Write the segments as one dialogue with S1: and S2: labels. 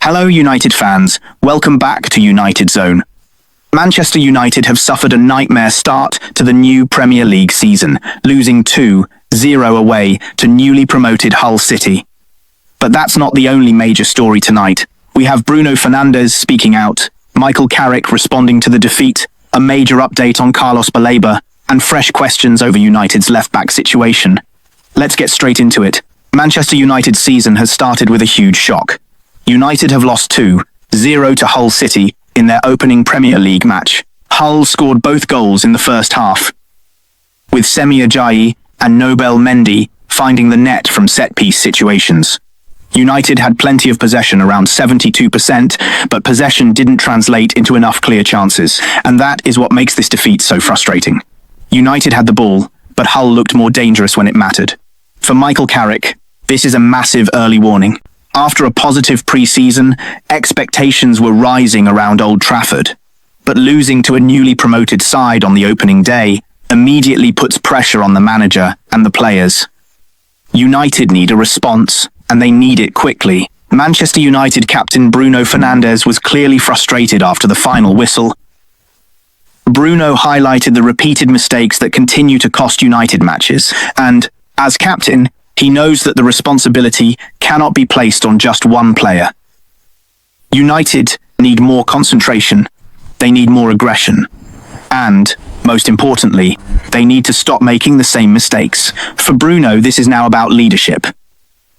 S1: Hello United fans, welcome back to United Zone. Manchester United have suffered a nightmare start to the new Premier League season, losing 2-0 away to newly promoted Hull City. But that's not the only major story tonight. We have Bruno Fernandes speaking out, Michael Carrick responding to the defeat, a major update on Carlos Baleba, and fresh questions over United's left-back situation. Let's get straight into it. Manchester United's season has started with a huge shock. United have lost 2-0 to Hull City in their opening Premier League match. Hull scored both goals in the first half, with Semi Ajayi and Nobel Mendy finding the net from set-piece situations. United had plenty of possession, around 72%, but possession didn't translate into enough clear chances, and that is what makes this defeat so frustrating. United had the ball, but Hull looked more dangerous when it mattered. For Michael Carrick, this is a massive early warning. After a positive pre-season, expectations were rising around Old Trafford. But losing to a newly promoted side on the opening day immediately puts pressure on the manager and the players. United need a response, and they need it quickly. Manchester United captain Bruno Fernandes was clearly frustrated after the final whistle. Bruno highlighted the repeated mistakes that continue to cost United matches, and, as captain, he knows that the responsibility cannot be placed on just one player. United need more concentration, they need more aggression, and, most importantly, they need to stop making the same mistakes. For Bruno, this is now about leadership.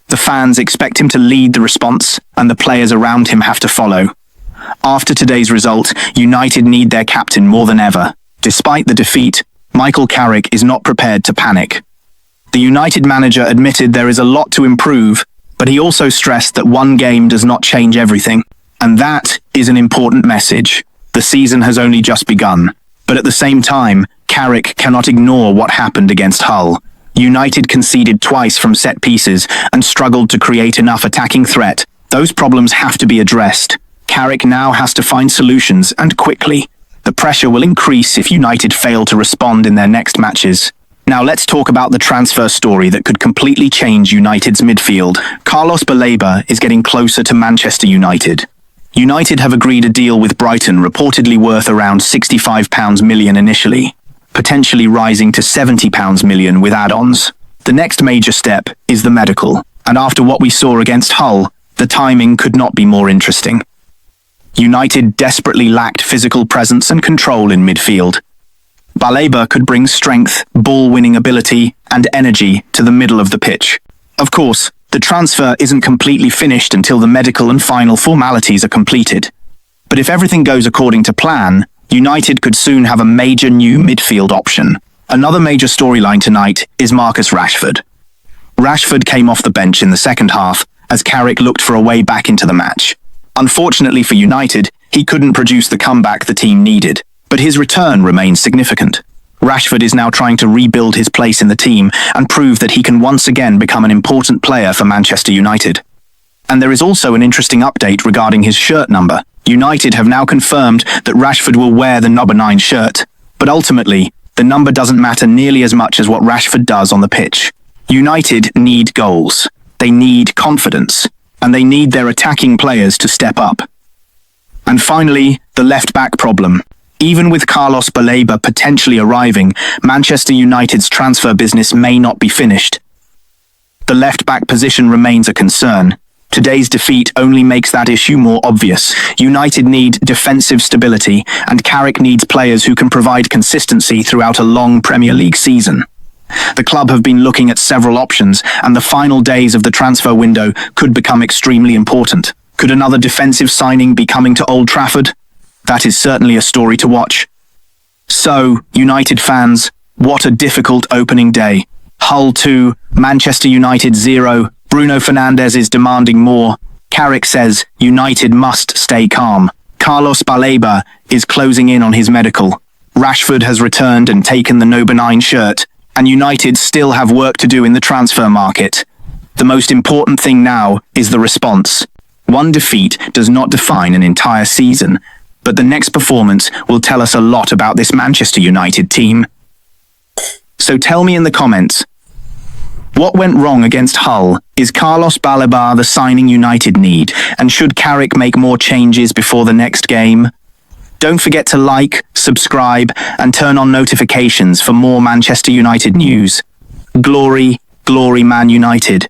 S1: The fans expect him to lead the response, and the players around him have to follow. After today's result, United need their captain more than ever. Despite the defeat, Michael Carrick is not prepared to panic. The United manager admitted there is a lot to improve, but he also stressed that one game does not change everything. And that is an important message. The season has only just begun. But at the same time, Carrick cannot ignore what happened against Hull. United conceded twice from set pieces and struggled to create enough attacking threat. Those problems have to be addressed. Carrick now has to find solutions, and quickly. The pressure will increase if United fail to respond in their next matches. Now let's talk about the transfer story that could completely change United's midfield. Carlos Baleba is getting closer to Manchester United. United have agreed a deal with Brighton reportedly worth around £65 million initially, potentially rising to £70 million with add-ons. The next major step is the medical, and after what we saw against Hull, the timing could not be more interesting. United desperately lacked physical presence and control in midfield. Baleba could bring strength, ball-winning ability, and energy to the middle of the pitch. Of course, the transfer isn't completely finished until the medical and final formalities are completed. But if everything goes according to plan, United could soon have a major new midfield option. Another major storyline tonight is Marcus Rashford. Rashford came off the bench in the second half as Carrick looked for a way back into the match. Unfortunately for United, he couldn't produce the comeback the team needed. But his return remains significant. Rashford is now trying to rebuild his place in the team and prove that he can once again become an important player for Manchester United. And there is also an interesting update regarding his shirt number. United have now confirmed that Rashford will wear the number 9 shirt. But ultimately, the number doesn't matter nearly as much as what Rashford does on the pitch. United need goals. They need confidence. And they need their attacking players to step up. And finally, the left-back problem. Even with Carlos Baleba potentially arriving, Manchester United's transfer business may not be finished. The left-back position remains a concern. Today's defeat only makes that issue more obvious. United need defensive stability, and Carrick needs players who can provide consistency throughout a long Premier League season. The club have been looking at several options, and the final days of the transfer window could become extremely important. Could another defensive signing be coming to Old Trafford? That is certainly a story to watch. So, United fans, what a difficult opening day. Hull 2, Manchester United 0. Bruno Fernandes is demanding more. Carrick says United must stay calm. Carlos Baleba is closing in on his medical. Rashford has returned and taken the number 9 shirt, and United still have work to do in the transfer market. The most important thing now is the response. One defeat does not define an entire season, but the next performance will tell us a lot about this Manchester United team. So tell me in the comments, what went wrong against Hull? Is Is Carlos Baleba the signing United need? And should Carrick make more changes before the next game? Don't forget to like, subscribe, and turn on notifications for more Manchester United news. Glory, glory Man United.